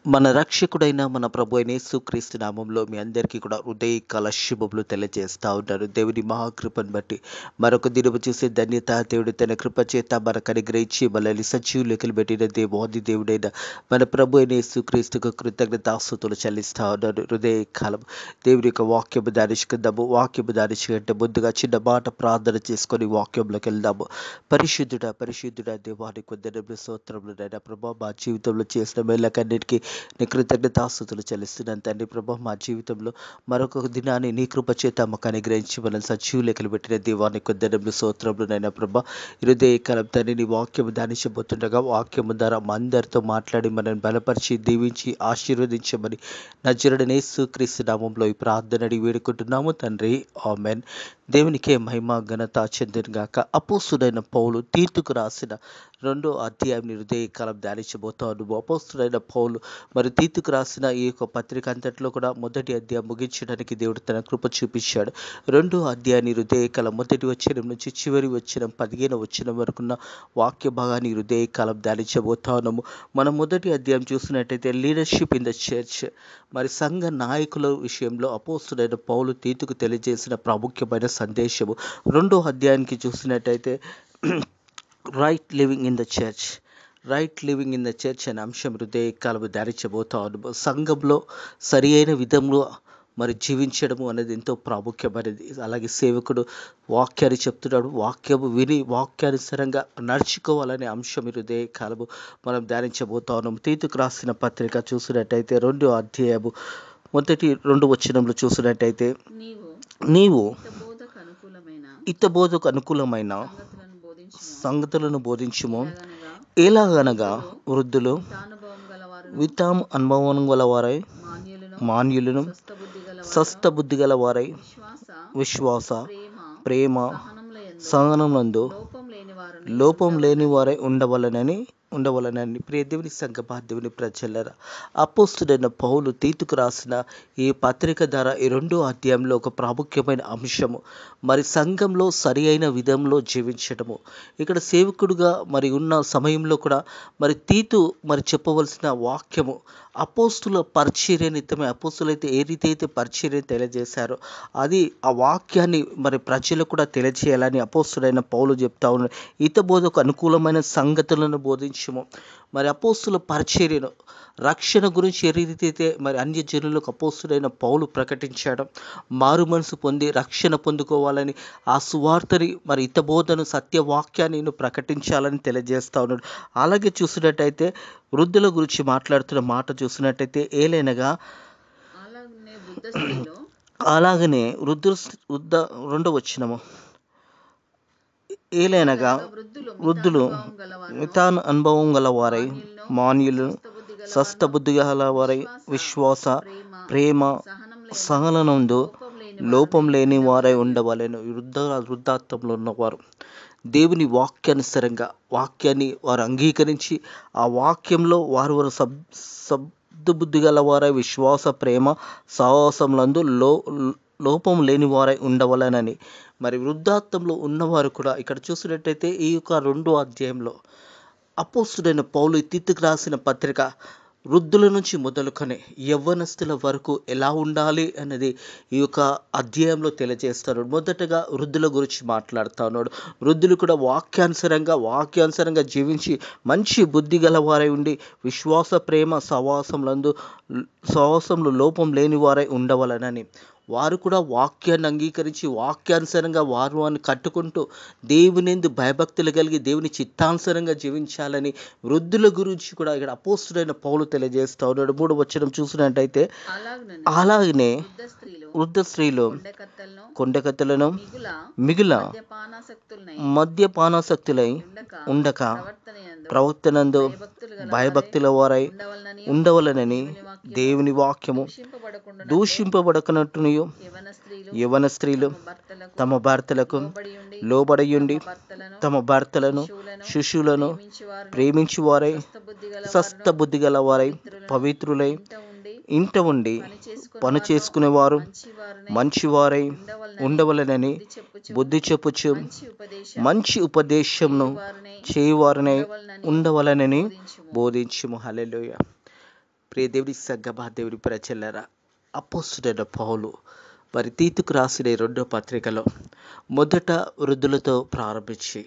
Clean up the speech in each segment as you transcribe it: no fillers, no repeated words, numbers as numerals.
మన రక్షకుడైన మన ప్రభు అయిన యేసుక్రీస్తు నామంలో మీ అందరికీ కూడా ఉదయకాల శుభములు తెలియజేస్తా ఉంటారు. దేవుని మహాకృపను బట్టి మరొక దినము చూసే ధన్యత దేవుడు తన కృప చేత మనకు అనుగ్రహించి మనల్ని సజీవులెక్కలు పెట్టిన దేవాది దేవుడైన మన ప్రభు అయిన యేసుక్రీస్తుకు కృతజ్ఞతాస్తుతులు చెల్లిస్తా ఉన్నారు. హృదయకాలం దేవుని యొక్క వాక్యము ధ్యానించుకుందాము. వాక్యము ధ్యానించుకుంటే ముందుగా చిన్న మాట ప్రార్థన చేసుకొని వాక్యంలోకి వెళ్దాము. పరిశుద్ధుడ దేవానికి వందనములు స్తోత్రములు నాయనా ప్రభా, మా జీవితంలో చేసిన మేళ్ళకన్నిటికీ నీ కృతజ్ఞతాస్తుతులు చెల్లిస్తున్నాను తండ్రి ప్రభా. మా జీవితంలో మరొక దినాన్ని నీ కృప చేత మాకు అనుగ్రహించి మనల్ని సజీవులు లెక్కలు పెట్టిన దేవానికి వందనములు స్తోత్రములు నాయనా ప్రభా. హృదయకాలం తండ్రి నీ వాక్యము ధ్యానించబోతుండగా వాక్యము ద్వారా మా అందరితో మాట్లాడి మనల్ని బలపరిచి దీవించి ఆశీర్వదించమని నజరుడైన యేసుక్రీస్తు నామంలో ఈ ప్రార్థన అడిగి వేడుకుంటున్నాము తండ్రి, ఆమెన్. దేవునికే మహిమ ఘనత చెందునుగాక. అపోస్తుడైన పౌలు తీతుకు రాసిన 2వ అధ్యాయం హృదయకాలం ధ్యానించబోతాను. అపోస్తుడైన పౌలు మరి తీతుకు రాసిన ఈ యొక్క పత్రిక అంతట్లో కూడా మొదటి అధ్యాయం ముగించడానికి దేవుడు తన కృప చూపించాడు. 2వ అధ్యాయాన్ని హృదయకాలం మొదటి వచనం నుంచి చివరి వచనం 15వ వచనం వరకున్న వాక్య భాగాన్ని హృదయకాలం ధ్యానించబోతాము. మనం మొదటి అధ్యాయం చూసినట్టయితే లీడర్షిప్ ఇన్ ద చర్చ్, మరి సంఘ నాయకుల విషయంలో అపోస్తుడైన పౌలు తీతుకు తెలియజేసిన ప్రాముఖ్యమైన సందేశము. 2వ అధ్యాయానికి చూసినట్టయితే right living in the church అనే అంశం హృదయకాలము ధ్యానించబోతాను. సంఘంలో సరి అయిన విధంలో మరి జీవించడము అనేది ఎంతో ప్రాముఖ్యమైనది. అలాగే సేవకుడు వాక్యాన్ని చెప్తున్నాడు, వాక్యము విని వాక్యానుసారంగా నడుచుకోవాలనే అంశం హృదయకాలము మనం ధ్యానించబోతాను. తీతుకు రాసిన పత్రిక చూసినట్టయితే 2వ అధ్యాయము మొదటి 2 వచనంలో చూసినట్టయితే నీవు హితబోధకు అనుకూలమైన సంగతులను బోధించుము. ఎలాగనగా వృద్ధులు, వితాం అనుభవం గలవారై, మాన్యులను, స్వస్థ బుద్ధి గలవారై, విశ్వాస, ప్రేమ, సహనమునందు లోపం లేని వారై ఉండవలనని ప్రియ దేవుని సంగమా, దేవుని ప్రజలరా, అపోస్తుడైన పౌలు తీతుకు రాసిన ఈ పత్రిక ద్వారా ఈ 2వ అధ్యాయంలో ఒక ప్రాముఖ్యమైన అంశము మరి సంఘంలో సరి అయిన విధంలో జీవించడము. ఇక్కడ సేవకుడుగా మరి ఉన్న సమయంలో కూడా మరి తీతు మరి చెప్పవలసిన వాక్యము అపోస్తుల పరిచర్య నిమిత్తమే. అపోస్తులైతే ఏ రీతి అయితే పరిచర్య తెలియజేశారో అది ఆ వాక్యాన్ని మరి ప్రజలకు కూడా తెలియజేయాలని అపోస్తుడైన పౌలు చెప్తా ఉన్నాడు. హితబోధకు అనుకూలమైన సంగతులను బోధించము. మరి అపోస్తుల పరిచర్యను, రక్షణ గురించి ఏ రీతి అయితే మరి అన్య జనులకు అపోస్తుడైన పౌలు ప్రకటించడం, మారు మనసు పొంది రక్షణ పొందుకోవాలని ఆ సువార్తని మరి హితబోధను, సత్యవాక్యాన్ని ప్రకటించాలని తెలియజేస్తా ఉన్నాడు. అలాగే చూసినట్టయితే వృద్ధుల గురించి మాట్లాడుతున్న మాట చూసినట్టయితే ఏలైనగా అలాగనే వృద్ధ 2వ వచనము ఏలైనగా వృద్ధులు మితాన్ అనుభవం గలవారై, మాన్యులను, స్వస్థ బుద్ధి గలవారై, విశ్వాస, ప్రేమ, సహనమునందు లోపం లేని వారై ఉండవలెను. వృద్ధాత్వంలో ఉన్నవారు దేవుని వాక్యానుసారంగా వాక్యాన్ని వారు అంగీకరించి ఆ వాక్యంలో వారు సద్బుద్ధి గలవారై, విశ్వాస, ప్రేమ, సహవాసములందు లోపం లేని వారై ఉండవలనని. మరి వృద్ధాత్వంలో ఉన్నవారు కూడా ఇక్కడ చూసినట్టయితే ఈ యొక్క 2వ అధ్యాయంలో అపోస్తుడైన పౌలు తీతుకు రాసిన పత్రిక వృద్ధుల నుంచి మొదలుకొని యవ్వనస్తుల వరకు ఎలా ఉండాలి అనేది ఈ యొక్క అధ్యాయంలో తెలియజేస్తాడు. మొదటగా వృద్ధుల గురించి మాట్లాడుతూ ఉన్నాడు. వృద్ధులు కూడా వాక్యానుసారంగా జీవించి మంచి బుద్ధి గలవారై ఉండి విశ్వాస, ప్రేమ, సహవాసంలో లోపం లేని వారై ఉండవలనని. వారు కూడా వాక్యాన్ని అంగీకరించి వాక్యానుసారంగా వారిని కట్టుకుంటూ దేవునియందు భయభక్తులు కలిగి దేవుని చిత్తానుసారంగా జీవించాలని వృద్ధుల గురించి కూడా ఇక్కడ అపోస్తుడైన పౌలు తెలియజేస్తా ఉన్నాడు. 3వ వచనం చూసినట్టయితే అలాగనే వృద్ధ స్త్రీలు కొండకత్తలను మిగుల మద్యపానాసక్తులై ఉండక ప్రవర్తనందు భయభక్తుల వారై ఉండవలనని దేవుని వాక్యము దూషింపబడకనట్టును యవన స్త్రీలు తమ భర్తలకు లోబడియుండి తమ భర్తలను శిష్యులను ప్రేమించువారై, స్వస్థ బుద్ధి గలవారై, పవిత్రులై, ఇంట ఉండి పని చేసుకునేవారు మంచివారై ఉండవలనని బుద్ధి చెప్పుచు మంచి ఉపదేశమును చేయువారనై ఉండవలనని బోధించుము. హల్లెలూయా. ప్రియ దేవుని సంగమా, దేవుని ప్రజలారా, అపోస్తుడైన పౌలు మరి తీతుకు రాసిన ఈ రెండో పత్రికలో మొదట వృద్ధులతో ప్రారంభించి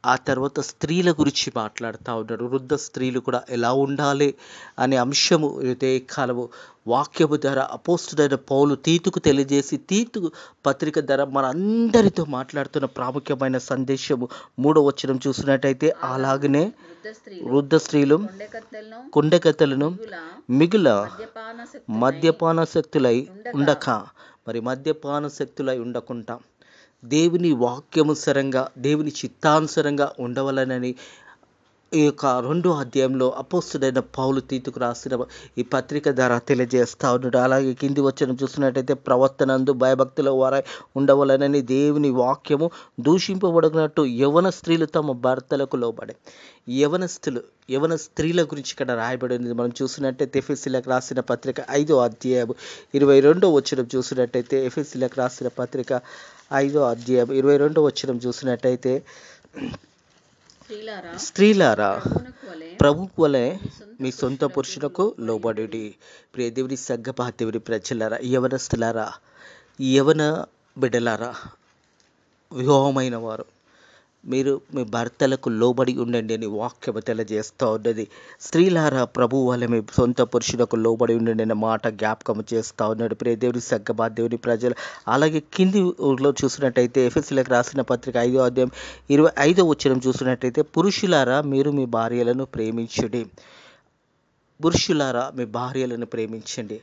ఆ తర్వాత స్త్రీల గురించి మాట్లాడుతూ ఉన్నాడు. వృద్ధ స్త్రీలు కూడా ఎలా ఉండాలి అనే అంశము ఇదే కాలము వాక్యము ద్వారా అపోస్తుడైన పౌలు తీతుకు తెలియజేసి తీతు పత్రిక ద్వారా మనందరితో మాట్లాడుతున్న ప్రాముఖ్యమైన సందేశము 3వ వచనం చూసినట్టయితే, అలాగనే వృద్ధ స్త్రీలు కొండెకత్తెలను మిగుల మద్యపానాసక్తులై ఉండక, మరి మద్యపానాసక్తులై ఉండకుండా దేవుని వాక్యముసరంగా దేవుని చిత్తానుసరంగా ఉండవలనని ఈ యొక్క 2వ అధ్యాయంలో అపోస్తుడైన పౌలు తీతుకు రాసిన ఈ పత్రిక ద్వారా తెలియజేస్తా ఉన్నాడు. అలాగే కింది వచనం చూసినట్టయితే, ప్రవర్తనందు భయభక్తుల వారై ఉండవలనని దేవుని వాక్యము దూషింపబడినట్టు యవన స్త్రీలు తమ భర్తలకు లోబడే. యవన స్త్రీల గురించి ఇక్కడ రాయబడింది. మనం చూసినట్టయితే ఎఫెసీయులకు రాసిన పత్రిక 5వ అధ్యాయం 22వ వచనం చూసినట్టయితే, ఎఫెసీయులకు రాసిన పత్రిక 5వ అధ్యాయం 22వ వచనం చూసినట్టయితే, స్త్రీలారా ప్రభువు వలె మీ సొంత పురుషులకు లోబడుడి. ప్రియ దేవుని సంగమా, దేవుని ప్రజలారా, యవనస్తులారా, యవన బిడ్డలారా, వివాహమైన వారు, మీరు మీ భర్తలకు లోబడి ఉండండి అని వాక్యము తెలియజేస్తూ ఉన్నది. స్త్రీలారా ప్రభువు వలె మీ సొంత పురుషులకు లోబడి ఉండండి అనే మాట జ్ఞాపకం చేస్తూ ఉన్నాడు. ప్రియ దేవుని సంగమా, దేవుని ప్రజలు. అలాగే కింది ఊర్లో చూసినట్టయితే ఎఫెసీయులకు రాసిన పత్రిక 5వ అధ్యాయం 25వ వచనం చూసినట్టయితే, పురుషులారా మీరు మీ భార్యలను ప్రేమించుడి. పురుషులారా మీ భార్యలను ప్రేమించండి.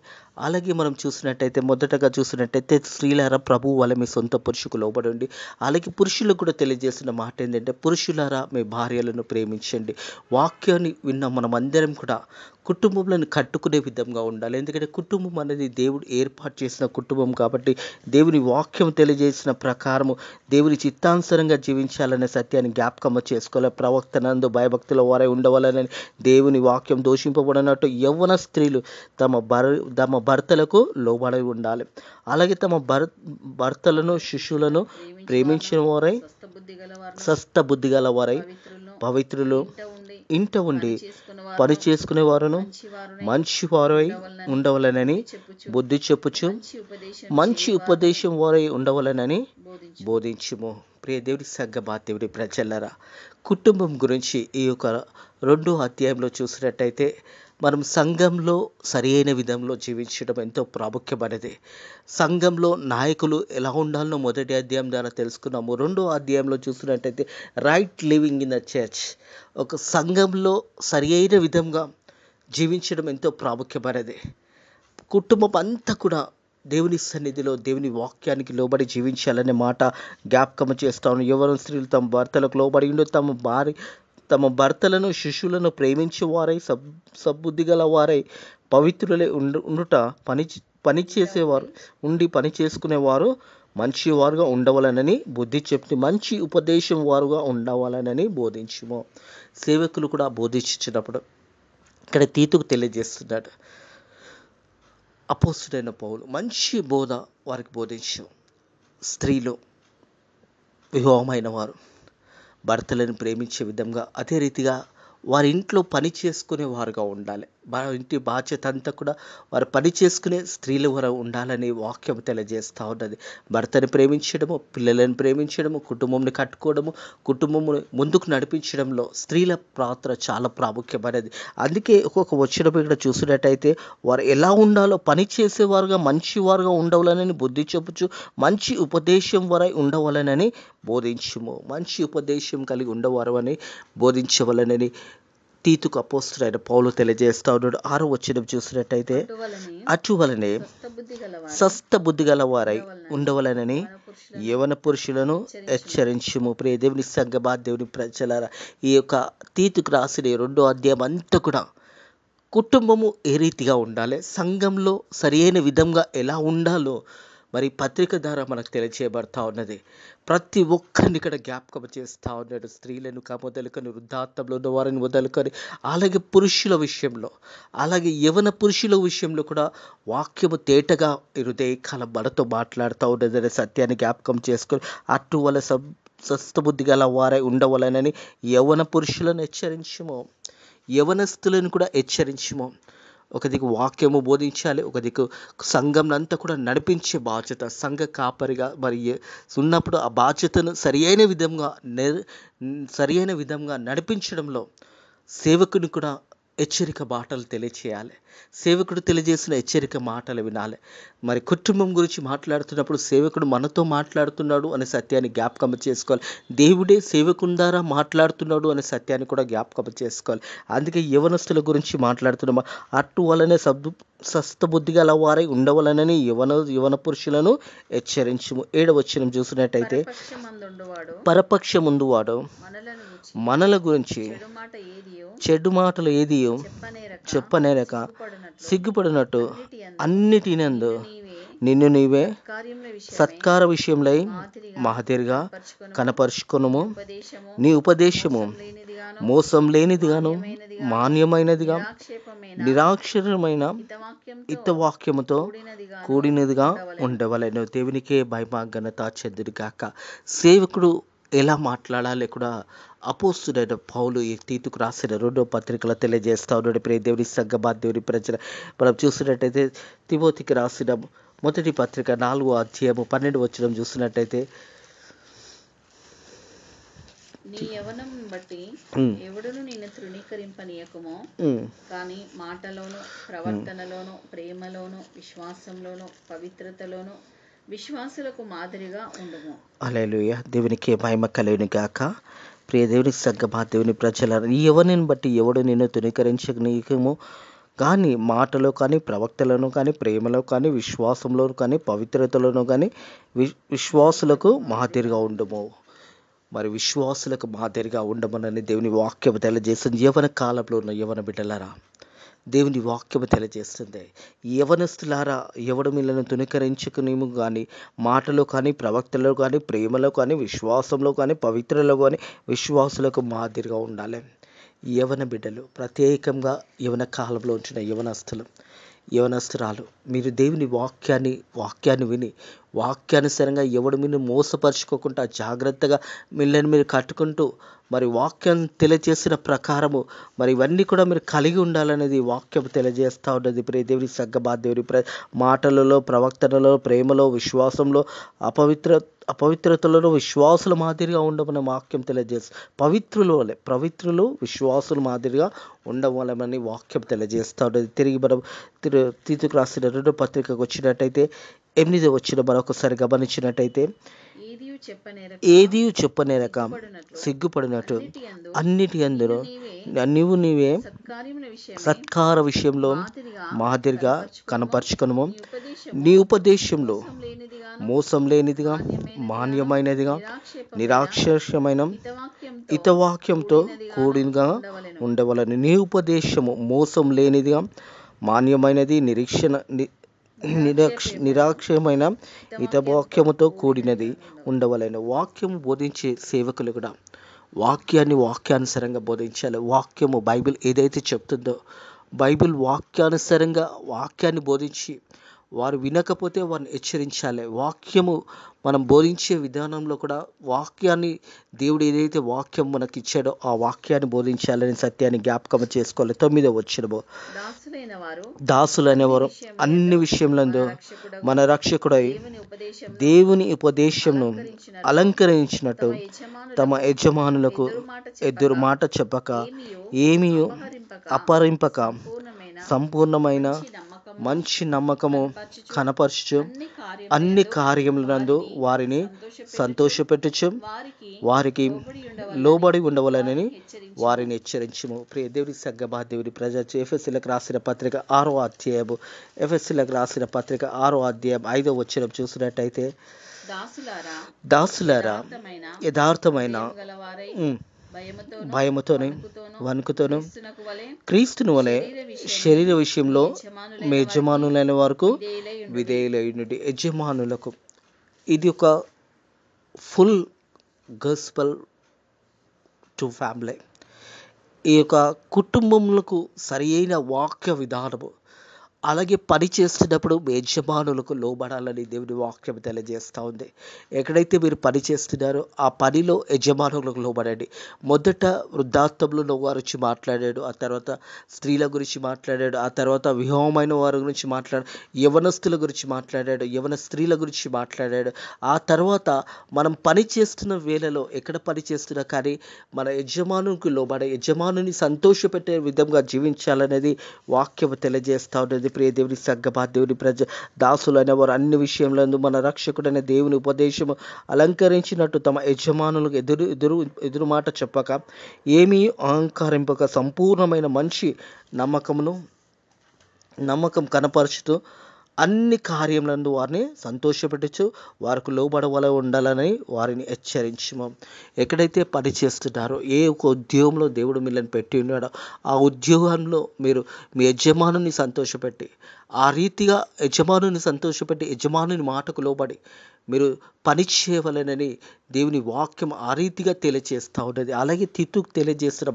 అలాగే మనం చూసినట్టయితే మొదటగా చూసినట్టయితే, స్త్రీలారా ప్రభువు వలె మీ సొంత పురుషుకు లోబడండి. అలాగే పురుషులకు కూడా తెలియజేసిన మాట ఏంటంటే, పురుషులారా మీ భార్యలను ప్రేమించండి. వాక్యాన్ని విన్న మనం అందరం కూడా కుటుంబంలో కట్టుకునే విధంగా ఉండాలి. ఎందుకంటే కుటుంబం అనేది దేవుడు ఏర్పాటు చేసిన కుటుంబం కాబట్టి దేవుని వాక్యం తెలియజేసిన ప్రకారము దేవుని చిత్తానుసారంగా జీవించాలనే సత్యాన్ని జ్ఞాపకం చేసుకోవాలి. ప్రవక్తనందు భయభక్తుల వారై ఉండవాలని దేవుని వాక్యం దూషింపబడినట్టు యవ్వన స్త్రీలు తమ భర్తలకు లోబడి ఉండాలి. అలాగే తమ భర్తలను శిష్యులను ప్రేమించిన వారై స్వస్థ బుద్ధి గల వారై పవిత్రులు ఇంట ఉండి పని చేసుకునే వారును మంచి వారై ఉండవలనని బుద్ధి చెప్పుచు మంచి ఉపదేశం వారై ఉండవలనని బోధించుము. ప్రియ దేవుడి సంగమా, దేవుడి ప్రజలారా, కుటుంబం గురించి ఈ యొక్క 2వ అధ్యాయంలో చూసినట్టయితే మనం సంఘంలో సరైన విధంలో జీవించడం ఎంతో ప్రాముఖ్యమైనది. సంఘంలో నాయకులు ఎలా ఉండాలో మొదటి అధ్యాయం ద్వారా తెలుసుకున్నాము. 2వ అధ్యాయంలో చూసినట్టయితే right living in the church, ఒక సంఘంలో సరైన విధంగా జీవించడం ఎంతో ప్రాముఖ్యమైనది. కుటుంబం అంతా కూడా దేవుని సన్నిధిలో దేవుని వాక్యానికి లోబడి జీవించాలనే మాట జ్ఞాపకం చేస్తాను. యవ్వన స్త్రీలు తమ భర్తలకు లోబడి ఉండి తమ భర్తలను శిష్యులను ప్రేమించే వారై సద్బుద్ధి గల వారై పవిత్రులై ఉండుట, పని చేసేవారు ఉండి పని చేసుకునేవారు మంచి వారుగా ఉండవాలనని బుద్ధి చెప్తే మంచి ఉపదేశం వారుగా ఉండవాలనని బోధించుము. సేవకులు కూడా బోధించినప్పుడు ఇక్కడ తీతుకు తెలియజేస్తున్నాడు. అపోస్తుడైన పౌలు మంచి బోధ వారికి బోధించు. స్త్రీలు వివాహమైన వారు భర్తలను ప్రేమించే విధంగా, అదే రీతిగా వారి ఇంట్లో పని చేసుకునే వారుగా ఉండాలి. ఇంటి బాధ్యత అంతా కూడా వారు పని చేసుకునే స్త్రీలు వారు ఉండాలని వాక్యం తెలియజేస్తూ ఉన్నది. భర్తని ప్రేమించడము, పిల్లలను ప్రేమించడము, కుటుంబంని కట్టుకోవడము, కుటుంబమును ముందుకు నడిపించడంలో స్త్రీల పాత్ర చాలా ప్రాముఖ్యమైనది. అందుకే ఒక్కొక్క వచ్చిన ఇక్కడ చూసినట్టయితే వారు ఎలా ఉండాలో పని చేసేవారుగా మంచివారుగా ఉండవాలని బుద్ధి చెప్పుచు మంచి ఉపదేశం వరై ఉండవాలనని బోధించుము. మంచి ఉపదేశం కలిగి ఉండవారు అని బోధించవలనని తీతుకు అపోస్తుడైన పౌలు తెలియజేస్తా ఉన్నాడు. 6వ వచనం చూసినట్టయితే, అటువలనే స్వస్థ బుద్ధి గల వారై ఉండవలనని యవన పురుషులను హెచ్చరించుము. ప్రియ దేవుని సంగమా, దేవుని ప్రజలారా, ఈ యొక్క తీతుకు రాసిన 2వ అధ్యాయం అంతా కూడా కుటుంబము ఏ రీతిగా ఉండాలి, సంఘంలో సరైన విధంగా ఎలా ఉండాలో మరి పత్రిక ద్వారా మనకు తెలియచేయబడతా ఉన్నది. ప్రతి ఒక్కరిని ఇక్కడ జ్ఞాపకం చేస్తూ ఉన్నాడు. స్త్రీలను మొదలుకొని వృద్ధాత్వంలో ఉన్న వారిని మొదలుకొని అలాగే పురుషుల విషయంలో, అలాగే యవన పురుషుల విషయంలో కూడా వాక్యము తేటగా హృదయకాలం మనతో మాట్లాడుతూ ఉన్నదనే సత్యాన్ని జ్ఞాపకం చేసుకొని అటువల స్వస్థబుద్ధి గల వారై ఉండవలనని యవన పురుషులను హెచ్చరించుము, యవనస్తులను కూడా హెచ్చరించుము. ఒక దిక్కు వాక్యము బోధించాలి, ఒక దిక్కు సంఘంనంతా కూడా నడిపించే బాధ్యత సంఘ కాపరిగా మరి ఉన్నప్పుడు ఆ బాధ్యతను సరి అయిన విధంగా నడిపించడంలో సేవకుని కూడా హెచ్చరిక మాటలు తెలియచేయాలి. సేవకుడు తెలియజేసిన హెచ్చరిక మాటలు వినాలి. మరి కుటుంబం గురించి మాట్లాడుతున్నప్పుడు సేవకుడు మనతో మాట్లాడుతున్నాడు అనే సత్యాన్ని జ్ఞాపకం చేసుకోవాలి. దేవుడే సేవకుని ద్వారా మాట్లాడుతున్నాడు అనే సత్యాన్ని కూడా జ్ఞాపకం చేసుకోవాలి. అందుకే యవనస్తుల గురించి మాట్లాడుతున్నాము. అటు వలనే స్వస్థబుద్ధి గల వారై ఉండవలనని యవన పురుషులను హెచ్చరించుము. 7వ వచనం చూసినట్టయితే, పరపక్షముందువాడు మనల గురించి చెడు మాటలు ఏదియో చెప్పనేరక సిగ్గుపడినట్టు అన్నిటినందు నిన్ను నీవే సత్కార విషయంలో మాదిరిగా కనపరుచుకొనుము. నీ ఉపదేశము మోసం లేనిదిగాను మాన్యమైనదిగా నిరాక్షరమైన హితవాక్యముతో కూడినదిగా ఉండవలెను. దేవునికే మహిమ ఘనత చెందునుగాక. సేవకుడు ఎలా మాట్లాడాలి కూడా అపోస్తుడైన పౌలు ఈ తీతుకు రాసిన 2వ పత్రికలో తెలియజేస్తా ఉన్నాడు. ప్రియ దేవుని సంగమా, దేవుని ప్రజల, మనం చూసినట్టయితే తిమోతికి రాసిన మొదటి పత్రిక 4వ అధ్యాయము 12వ వచనం చూసినట్టయితే, నీ యవనం బట్టి ఎవడును నిన్ను తృణీకరింపనీయకుము, కానీ మాటలోను ప్రవర్తనలోను ప్రేమలోను విశ్వాసంలోను పవిత్రతలోను విశ్వాసులకు మాదిరిగా ఉండుము. హల్లెలూయా. దేవునికి మహిమ కలుగును గాక. ప్రియ దేవుని సంగమా, దేవుని ప్రజల, ఈ యవనిని బట్టి ఎవడు నిన్ను తృణీకరించనీయకుము, కానీ మాటలో కానీ ప్రవక్తలను కానీ ప్రేమలో కానీ విశ్వాసంలో కానీ పవిత్రతలోనూ కానీ విశ్వాసులకు మాదిరిగా ఉండుము. మరి విశ్వాసులకు మాదిరిగా ఉండమనని దేవుని వాక్యం తెలియజేస్తుంది. యవన కాలంలో ఉన్న యవన బిడ్డలారా, దేవుని వాక్యము తెలియజేస్తుంది. యవనస్తులారా, ఎవడు మిమ్మల్ని తునీకరించుకునేము కానీ మాటలో కానీ ప్రవక్తలో కానీ ప్రేమలో కానీ విశ్వాసంలో కానీ పవిత్రలో కానీ విశ్వాసులకు మాదిరిగా ఉండాలి. యవన బిడ్డలు, ప్రత్యేకంగా యవన కాలంలో ఉంచిన యవనస్తురాలు, మీరు దేవుని వాక్యాన్ని విని వాక్యానుసారంగా ఎవడు మీరు మోసపరుచుకోకుండా జాగ్రత్తగా మిమ్మల్ని మీరు కట్టుకుంటూ మరి వాక్యం తెలియజేసిన ప్రకారము మరి ఇవన్నీ కూడా మీరు కలిగి ఉండాలనేది వాక్యం తెలియజేస్తూ ఉన్నది. ప్రియ దేవుని సంగమా, దేవుని మాటలలో ప్రవక్తలలో ప్రేమలో విశ్వాసంలో అపవిత్రతలలో విశ్వాసుల మాదిరిగా ఉండమని వాక్యం తెలియజేస్తుంది. పవిత్రులు విశ్వాసుల మాదిరిగా ఉండవలమని వాక్యం తెలియజేస్తూ ఉన్నది. తిరిగి మనం తీతుకు రాసిన 2వ పత్రికకు వచ్చినట్టయితే 8వ వచనం మరొకసారి గమనించినట్టయితే, ఏది చెప్పనేరక సిగ్గుపడినట్టు అన్నిటి అందులో నీవే సత్కార విషయంలో మాదిరిగా కనపరుచుకొనుము. నీ ఉపదేశంలో మోసం లేనిదిగా మాన్యమైనదిగా నిరాక్షరమైన హితవాక్యంతో కూడినగా ఉండవలని. నీ ఉపదేశము మోసం లేనిదిగా మాన్యమైనది నిరాక్షరమైన హితవాక్యముతో కూడినది ఉండవలెను. వాక్యము బోధించే సేవకులు కూడా వాక్యానుసారంగా బోధించాలి. వాక్యము బైబిల్ ఏదైతే చెప్తుందో బైబిల్ వాక్యానుసారంగా వాక్యాన్ని బోధించి వారు వినకపోతే వారిని హెచ్చరించాలి. వాక్యము మనం బోధించే విధానంలో కూడా వాక్యాన్ని దేవుడు ఏదైతే వాక్యం మనకి ఇచ్చాడో ఆ వాక్యాన్ని బోధించాలని సత్యాన్ని జ్ఞాపకం చేసుకోవాలి. 9వ వచనము, దాసులైన వారు అన్ని విషయములందు మన రక్షకుడై దేవుని ఉపదేశమును అలంకరించినట్టు తమ యజమానులకు ఎదురు మాట చెప్పక ఏమీ అపహరింపక సంపూర్ణమైన మంచి నమ్మకము కనపరచు అన్ని కార్యములందు వారిని సంతోషపెట్టుచు వారికి లోబడి ఉండవలనని వారిని హెచ్చరించుము. ప్రియ దేవుని సంగమా, దేవుని ప్రజ, ఎఫెసీయులకు రాసిన పత్రిక 6వ అధ్యాయము 5వ వచనం చూసినట్టయితే, దాసులారా యథార్థమైన భయముతోనే వణుకుతోను క్రీస్తును వలె శరీర విషయంలో మీ యజమానులైన వరకు విధేయులైనది. యజమానులకు ఇది ఒక ఫుల్ గాస్పెల్ టు ఫ్యామిలీ. ఈ యొక్క కుటుంబములకు సరి అయిన వాక్య విధానము అలాగే పని చేస్తున్నప్పుడు మీ యజమానులకు లోబడాలని దేవుని వాక్యం తెలియజేస్తూ ఉంది. ఎక్కడైతే మీరు పని చేస్తున్నారో ఆ పనిలో యజమానులకు లోబడండి. మొదట వృద్ధాప్యంలో వారి గురించి మాట్లాడాడు, ఆ తర్వాత స్త్రీల గురించి మాట్లాడాడు, ఆ తర్వాత వివాహమైన వారి గురించి మాట్లాడాడు, యవనస్తుల గురించి మాట్లాడాడు, యవన స్త్రీల గురించి మాట్లాడాడు. ఆ తర్వాత మనం పని చేస్తున్న వేళలో ఎక్కడ పని చేస్తున్నా కానీ మన యజమానునికి లోబడే యజమానుని సంతోషపెట్టే విధంగా జీవించాలనేది వాక్యం తెలియజేస్తూ ఉన్నది. ప్రియ దేవుని సంగమా, దేవుని దాసులు అనేవారు అన్ని విషయంలో మన రక్షకుడైన దేవుని ఉపదేశము అలంకరించినట్టు తమ యజమానులకు ఎదురు మాట చెప్పక ఏమీ అహంకరింపక సంపూర్ణమైన మనిషి నమ్మకం కనపరుచుతూ అన్ని కార్యములందు వారిని సంతోషపెట్టచ్చు, వారికి లోబడవల ఉండాలని వారిని హెచ్చరించము. ఎక్కడైతే పని చేస్తున్నారో ఏ ఒక ఉద్యోగంలో దేవుడు మిమ్మల్ని పెట్టి ఉన్నాడో ఆ ఉద్యోగంలో మీరు మీ యజమానుని సంతోషపెట్టి ఆ రీతిగా యజమానుని సంతోషపెట్టి యజమానుని మాటకు లోబడి మీరు పని చేయవలనని దేవుని వాక్యం ఆ రీతిగా తెలియజేస్తూ ఉన్నది. అలాగే తీతుకు తెలియజేస్తున్న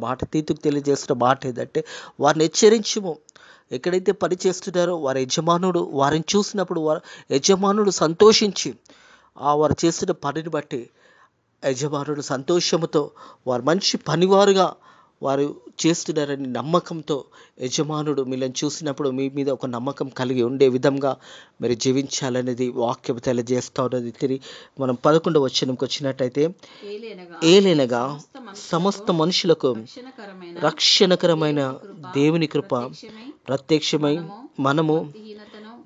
మాట ఏంటంటే వారిని హెచ్చరించము. ఎక్కడైతే పని చేస్తున్నారో వారి యజమానుడు వారిని చూసినప్పుడు యజమానుడు సంతోషించి వారు చేస్తున్న పనిని బట్టి యజమానుడు సంతోషముతో వారు మంచి పనివారుగా వారు చేస్తున్నారని నమ్మకంతో యజమానుడు మిమ్మల్ని చూసినప్పుడు మీ మీద ఒక నమ్మకం కలిగి ఉండే విధంగా మీరు జీవించాలనేది వాక్యం తెలియజేస్తూ ఉన్నది. తిరిగి మనం 11వ వచనంకి వచ్చినట్టయితే ఏలైనగా సమస్త మనుషులకు రక్షణకరమైన దేవుని కృప ప్రత్యక్షమై మనము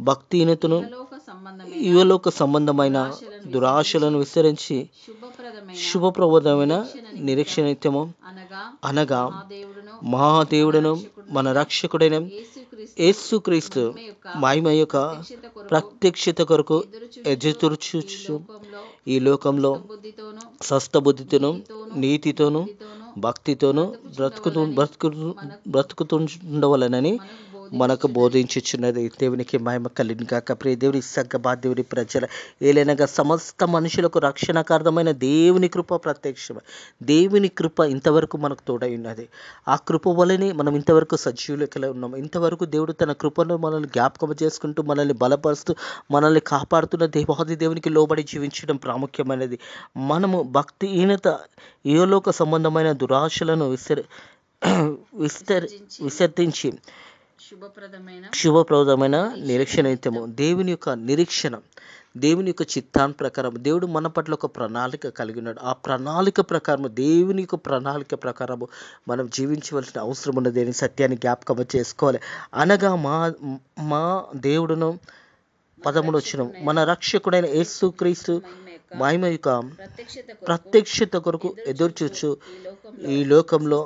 భక్తిహీనతను ఇహలోక సంబంధమైన దురాశలను విస్తరించి శుభప్రదమైన నిరీక్షణిత్యము అనగా మా దేవుడును మన రక్షకుడైన యేసుక్రీస్తు మహిమ యొక్క ప్రత్యక్షత కొరకు ఎదురుచూచు ఈ లోకంలో స్వస్థ బుద్ధితోను నీతితోను భక్తితోను బ్రతుకుతుండవలనని మనకు బోధించుచున్నది. దేవునికి మహిమ కలిగిన గాక. ప్రియ దేవుని సంగమా, దేవుని ప్రజల ఏలైనగా సమస్త మనుషులకు రక్షణకార్థమైన దేవుని కృప ప్రత్యక్షమై దేవుని కృప ఇంతవరకు మనకు తోడై ఉన్నది. ఆ కృప వలనే మనం ఇంతవరకు సజీవులకలే ఉన్నాం. ఇంతవరకు దేవుడు తన కృపను మనల్ని జ్ఞాపకం చేసుకుంటూ మనల్ని బలపరుస్తూ మనల్ని కాపాడుతున్న దేవాది దేవునికి లోబడి జీవించడం ప్రాముఖ్యమైనది. మనము భక్తిహీనత ఇహలోక సంబంధమైన దురాశలను విసర్జించి శుభప్రదమైన నిరీక్షణిత్యము దేవుని యొక్క చిత్తాన్ని ప్రకారం దేవుడు మన పట్ల ఒక ప్రణాళిక కలిగి ఉన్నాడు. ఆ ప్రణాళిక ప్రకారం దేవుని యొక్క ప్రణాళిక ప్రకారము మనం జీవించవలసిన అవసరం ఉన్నది అని సత్యాన్ని జ్ఞాపకం చేసుకోవాలి. అనగా మా దేవుడును 13వ వచనం మన రక్షకుడైన యేసుక్రీస్తు మహిమ యొక్క ప్రత్యక్షత కొరకు ఎదురుచూచు ఈ లోకంలో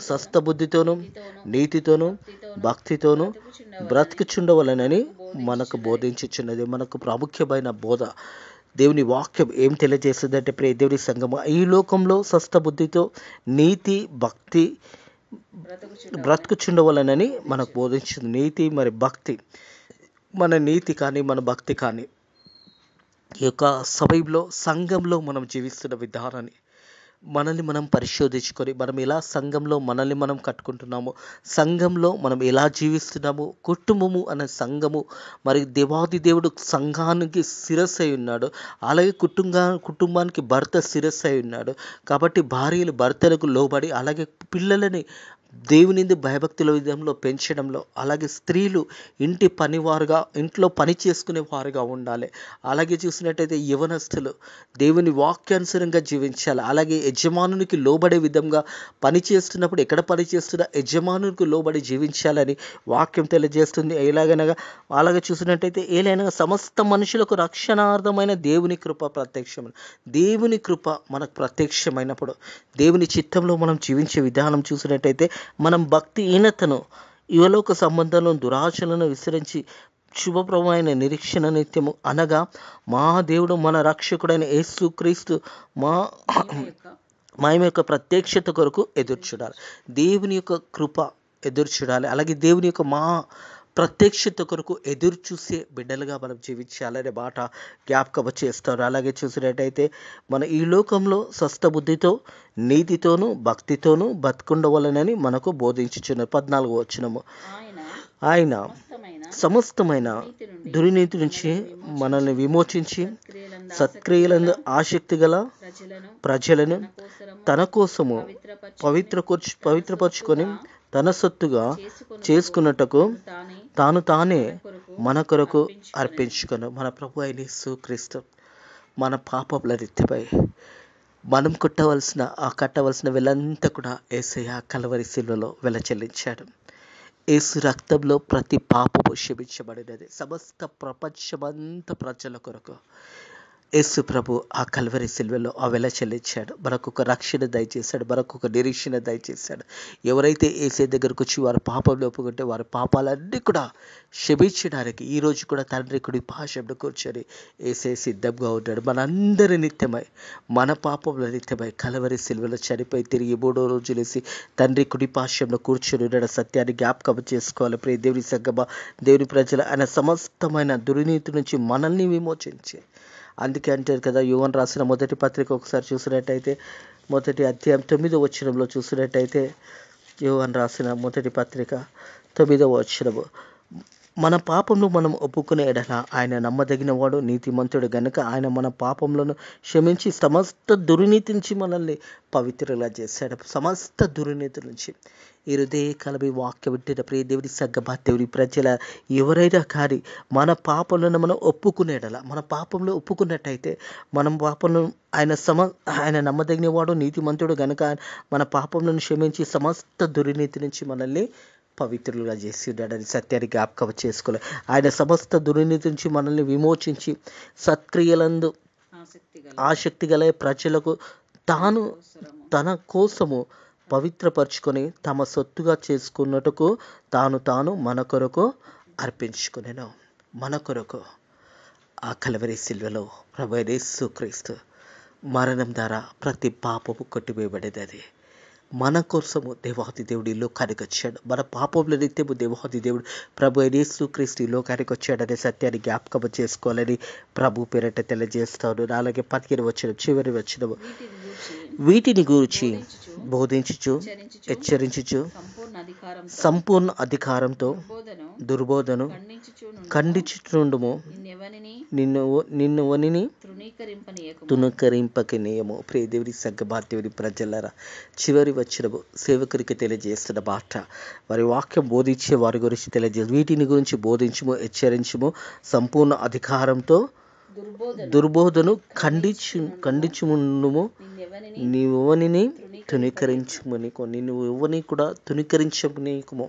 స్వస్థ బుద్ధితోను నీతితోను భక్తితోను బ్రతుకుచుండవలనని మనకు బోధించుచున్నది. మనకు ప్రాముఖ్యమైన బోధ దేవుని వాక్యం ఏం తెలియజేస్తుందంటే ప్రియ దేవుని సంగమ ఈ లోకంలో స్వస్థ బుద్ధితో నీతి భక్తి బ్రతుకుచుండవలనని మనకు బోధించింది. నీతి మరి భక్తి, మన నీతి కానీ మన భక్తి కానీ ఈ యొక్క సమయంలో సంఘంలో మనం జీవిస్తున్న విధానాన్ని మనల్ని మనం పరిశోధించుకొని మనం ఎలా సంఘంలో మనల్ని మనం కట్టుకుంటున్నాము, సంఘంలో మనం ఎలా జీవిస్తున్నాము, కుటుంబము అనే సంఘము మరి దేవాది దేవుడు సంఘానికి శిరస్సు అయి ఉన్నాడు. అలాగే కుటుంబానికి భర్త శిరస్సు అయి ఉన్నాడు. కాబట్టి భార్యలు భర్తలకు లోబడి అలాగే పిల్లలని దేవుని భయభక్తుల విధంలో పెంచడంలో అలాగే స్త్రీలు ఇంటి పనివారుగా ఇంట్లో పని చేసుకునే వారుగా ఉండాలి. అలాగే చూసినట్టయితే యవనస్తులు దేవుని వాక్యానుసారంగా జీవించాలి. అలాగే యజమానునికి లోబడే విధంగా పని చేస్తున్నప్పుడు ఎక్కడ పని చేస్తున్నా యజమానునికి లోబడి జీవించాలని వాక్యం తెలియజేస్తుంది. ఎలాగనగా అలాగే చూసినట్టయితే ఏలైనా సమస్త మనుషులకు రక్షణార్థమైన దేవుని కృప ప్రత్యక్షమైన దేవుని కృప మనకు ప్రత్యక్షమైనప్పుడు దేవుని చిత్తంలో మనం జీవించే విధానం చూసినట్టయితే మనం భక్తిహీనతను ఇహలోక సంబంధాలను దురాశలను విసరించి శుభప్రదమైన నిరీక్షణ నిత్యము అనగా మా దేవుడు మన రక్షకుడైన యేసుక్రీస్తు మహిమ యొక్క ప్రత్యక్షత కొరకు ఎదురుచూడాలి. దేవుని యొక్క కృప ఎదురుచూడాలి. అలాగే దేవుని యొక్క ప్రత్యక్షత కొరకు ఎదురు చూసే బిడ్డలుగా మనం జీవించాలనే మాట జ్ఞాపకం చేస్తారు. అలాగే చూసినట్టయితే మన ఈ లోకంలో స్వస్థ బుద్ధితో నీతితోనూ భక్తితోనూ బతుకుండవలనని మనకు బోధించుచున్నారు. 14వ వచనము ఆయన సమస్తమైన దుర్నీతి నుంచి మనల్ని విమోచించి సత్క్రియలందు ఆసక్తి గల ప్రజలను తన కోసము పవిత్రపరుచుకొని తన సొత్తుగా చేసుకున్నట్టుకు తానే మన కొరకు అర్పించుకొను. మన ప్రభు అయిన యేసుక్రీస్తు మన పాపముల రీతిపై మనం కట్టవలసిన వెలంతా కూడా యేసయ్య కల్వరి శిలువలో వెల చెల్లించాడు. యేసు రక్తంలో ప్రతి పాపము క్షమించబడినది. సమస్త ప్రపంచమంతా ప్రజల కొరకు యేసు ప్రభు ఆ కల్వరి శిలువలో ఆ వెల చెల్లించాడు. మనకొక రక్షణ దయచేశాడు, మనకొక నిరీక్షణ దయచేశాడు. ఎవరైతే యేసే దగ్గరకు వచ్చి వారి పాపంలో ఒప్పుకుంటే వారి పాపాలన్నీ కూడా క్షమించడానికి ఈరోజు కూడా తండ్రి కుడి పాశంలో కూర్చొని యేసే సిద్ధంగా ఉన్నాడు. మనందరి నిత్యమై మన పాపముల నిత్యమై కల్వరి శిలువలో చనిపోయి తిరిగి 3వ రోజు లేసి తండ్రి కుడి పాశంలో కూర్చొని ఉన్నాడు. సత్యాన్ని జ్ఞాపకం చేసుకోవాలి. ప్రియ దేవుని సంగమా, దేవుని ప్రజలు, ఆయన సమస్తమైన దుర్నీతి నుంచి మనల్ని విమోచించి, అందుకే అంటారు కదా, యోహాను రాసిన మొదటి పత్రిక ఒకసారి చూసినట్టయితే 1వ అధ్యాయం 9వ వచనంలో చూసినట్టయితే, యోహాను రాసిన మొదటి పత్రిక 9వ వచనము, మన పాపంలో మనం ఒప్పుకునే ఎడల ఆయన నమ్మదగిన వాడు, నీతిమంతుడు గనుక ఆయన మన పాపములను క్షమించి సమస్త దుర్నీతి నుంచి మనల్ని పవిత్రులా చేశాడు. సమస్త దుర్నీతి నుంచి. ఈ హృదయకాలం ఈ వాక్యం వింటున్న ప్రియ దేవుని సంగమా, దేవుని ప్రజల, ఎవరైనా కానీ మన పాపలను మనం ఒప్పుకునేడల, మన పాపంలో ఒప్పుకున్నట్టయితే మనం పాపంలో ఆయన నమ్మదగిన వాడు, నీతిమంతుడు గనుక మన పాపములను క్షమించి సమస్త దుర్నీతి నుంచి మనల్ని పవిత్రులుగా చేసి ఉన్నాడని సత్యాన్ని జ్ఞాపకం చేసుకోవాలి. ఆయన సమస్త దుర్నీతి నుంచి మనల్ని విమోచించి సత్క్రియలందు ఆసక్తి గల ప్రజలకు తన కోసము పవిత్రపరుచుకొని తమ సొత్తుగా చేసుకున్నట్టుకు తాను మన కొరకు అర్పించుకునేను. మన కొరకు ఆ కల్వరి శిలువలో ప్రభువైన యేసుక్రీస్తు మరణం ద్వారా ప్రతి పాపము కొట్టివేయబడేది. మన కోసము దేవాది దేవుడు ఈ లోకానికి వచ్చాడు. మన పాపముల నిత్యము దేవాది దేవుడు ప్రభు అయిన యేసుక్రీస్తు ఈ లోకానికి వచ్చాడనే సత్యాన్ని జ్ఞాపకం చేసుకోవాలని ప్రభు పేరట తెలియజేస్తాను. అలాగే 15వ వచనం చివరి వచనము, వీటిని గూర్చి బోధించుచు హెచ్చరించుచు సంపూర్ణ అధికారంతో దుర్బోధను ఖండించుచుండుము, నిన్ను వనిని తునకరింపకనీయము. ప్రియ దేవుని సంగమా, దేవుని ప్రజలారా, చివరి వచనము సేవకునికి తెలియజేస్తున్న మాట. వారి వాక్యం బోధించే వారి గురించి తెలియజేస్తుంది. వీటిని గురించి బోధించుము, హెచ్చరించుము, సంపూర్ణ అధికారంతో దుర్బోధను ఖండించుముండుము, నీవెవనిని తునీకరించుమనికో, నిన్ను ఎవరిని కూడా తునీకరించనీయకుము.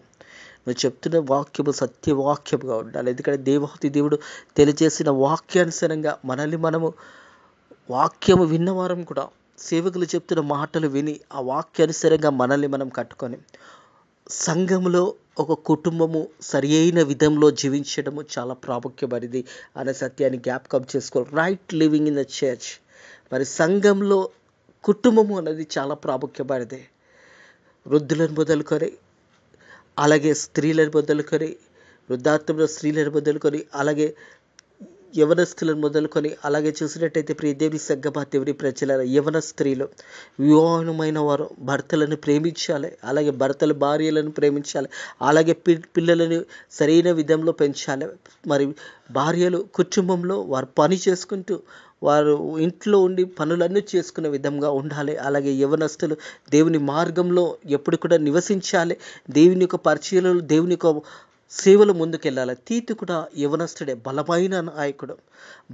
నువ్వు చెప్తున్న వాక్యము సత్యవాక్యముగా ఉండాలి. ఎందుకంటే దేవాది దేవుడు తెలియజేసిన వాక్యానుసారంగా మనము వాక్యము విన్నవారం కూడా సేవకులు చెప్తున్న మాటలు విని ఆ వాక్యానుసారంగా మనల్ని మనం కట్టుకొని సంఘంలో ఒక కుటుంబము సరి అయిన విధంలో జీవించడము చాలా ప్రాముఖ్యమైనది అనే సత్యాన్ని జ్ఞాపకం చేసుకోవాలి. Right living in the church. మరి సంఘంలో కుటుంబము అనేది చాలా ప్రాముఖ్యమైనది. వృద్ధులను మొదలుకొని, అలాగే స్త్రీలను మొదలుకొని, వృద్ధాత్వంలో స్త్రీలను మొదలుకొని, అలాగే యవనస్తులను మొదలుకొని, అలాగే చూసినట్టయితే ప్రియ దేవుని సంగమా, దేవుని ప్రజల, యవన స్త్రీలు వివాహమైన వారు భర్తలను ప్రేమించాలి, అలాగే భర్తలు భార్యలను ప్రేమించాలి, అలాగే పిల్లలను సరైన విధంలో పెంచాలి. మరి భార్యలు కుటుంబంలో వారు పని చేసుకుంటూ వారు ఇంట్లో ఉండి పనులన్నీ చేసుకునే విధంగా ఉండాలి. అలాగే యవనస్తులు దేవుని మార్గంలో ఎప్పుడు కూడా నివసించాలి. దేవుని యొక్క పరిచయాలలో, దేవుని యొక్క సేవలు ముందుకెళ్ళాలి. తీతు కూడా యవనస్తుడే, బలమైన నాయకుడు,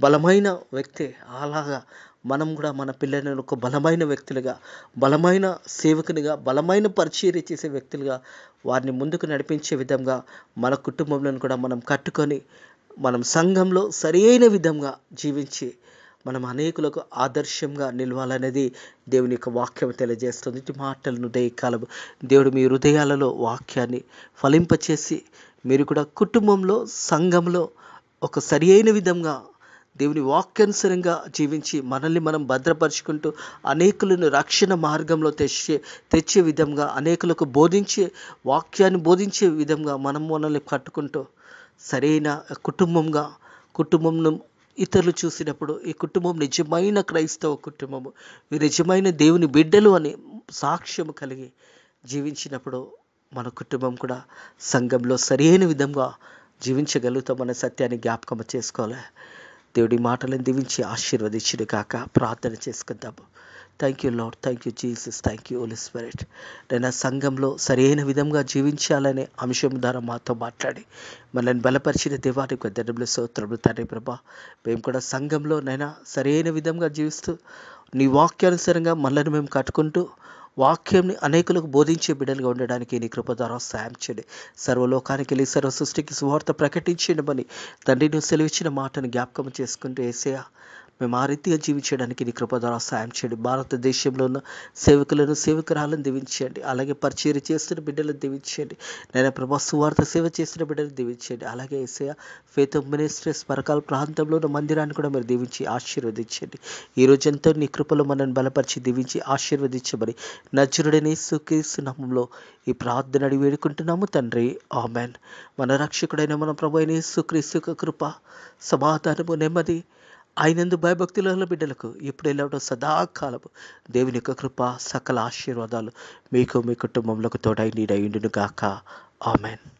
బలమైన వ్యక్తి. అలాగా మనం కూడా మన పిల్లలను ఒక బలమైన వ్యక్తులుగా, బలమైన సేవకునిగా, బలమైన పరిచర్య చేసే వ్యక్తులుగా వారిని ముందుకు నడిపించే విధంగా మన కుటుంబంలో కూడా మనం కట్టుకొని మనం సంఘంలో సరైన విధంగా జీవించి మనం అనేకులకు ఆదర్శంగా నిలవాలనేది దేవుని యొక్క వాక్యం తెలియజేస్తుంది. ఇటు మాటలను దయకాలము దేవుడు మీ హృదయాలలో వాక్యాన్ని ఫలింపచేసి మీరు కూడా కుటుంబంలో, సంఘంలో ఒక సరి అయిన విధంగా దేవుని వాక్యానుసారంగా జీవించి మనల్ని మనం భద్రపరుచుకుంటూ అనేకులను రక్షణ మార్గంలో తెచ్చే విధంగా, అనేకులకు వాక్యాన్ని బోధించే విధంగా మనల్ని కట్టుకుంటూ సరైన కుటుంబంను ఇతరులు చూసినప్పుడు ఈ కుటుంబం నిజమైన క్రైస్తవ కుటుంబము, నిజమైన దేవుని బిడ్డలు అని సాక్ష్యం కలిగి జీవించినప్పుడు మన కుటుంబం కూడా సంఘంలో సరైన విధంగా జీవించగలుగుతాం అనే సత్యాన్ని జ్ఞాపకం చేసుకోవాలి. దేవుడి మాటలను దీవించి ఆశీర్వదించును కాక. ప్రార్థన చేసుకుందాము. Thank you Lord, thank you Jesus, thank you Holy Spirit. నేను సంఘంలో సరైన విధంగా జీవించాలనే అంశం ద్వారా మాతో మాట్లాడి మనల్ని బలపరిచిన దేవానికి దండములు స్తోత్రములు తండ్రి ప్రభా. మేము కూడా సంఘంలో నైనా సరైన విధంగా జీవిస్తూ నీ వాక్యానుసారంగా మనల్ని మేము కట్టుకుంటూ వాక్యంని అనేకులకు బోధించే బిడ్డలుగా ఉండడానికి నీ కృప ద్వారా సాయం చేయండి. సర్వలోకానికి వెళ్ళి సర్వ సృష్టికి సువార్త ప్రకటించండి తండ్రి నువ్వు సెలవిచ్చిన మాటను జ్ఞాపకం చేసుకుంటూ యేసయ్యా మేము ఆ రీతిగా జీవించడానికి నీ కృప ద్వారా సాయం చేయండి. భారతదేశంలో ఉన్న సేవకులను సేవకురాలను దీవించండి. అలాగే పరిచర్య చేస్తున్న బిడ్డలను దీవించండి. నేను ప్రభా సువార్త సేవ చేస్తున్న బిడ్డలను దీవించండి. అలాగే యేసయ్యా ఫెయిత్ మినిస్ట్రీస్ పరకాల ప్రాంతంలో ఉన్న మందిరాన్ని కూడా మీరు దీవించి ఆశీర్వదించండి. ఈ రోజంతా నీ కృపలో మనల్ని బలపరిచి దీవించి ఆశీర్వదించమని నజరుడైన యేసుక్రీస్తు నామములో ఈ ప్రార్థన అడిగి వేడుకుంటున్నాము తండ్రి. ఆమెన్. మన రక్షకుడైన మన ప్రభు అయిన యేసుక్రీస్తు యొక్క కృప, సమాధానము, నెమ్మది ఆయనందు భయభక్తుల బిడ్డలకు ఇప్పుడు ఎల్లవడం సదాకాలము దేవుని యొక్క కృప, సకల ఆశీర్వాదాలు మీకు మీ కుటుంబంలోకి తోడై నీడయుండును గాక. ఆమెన్.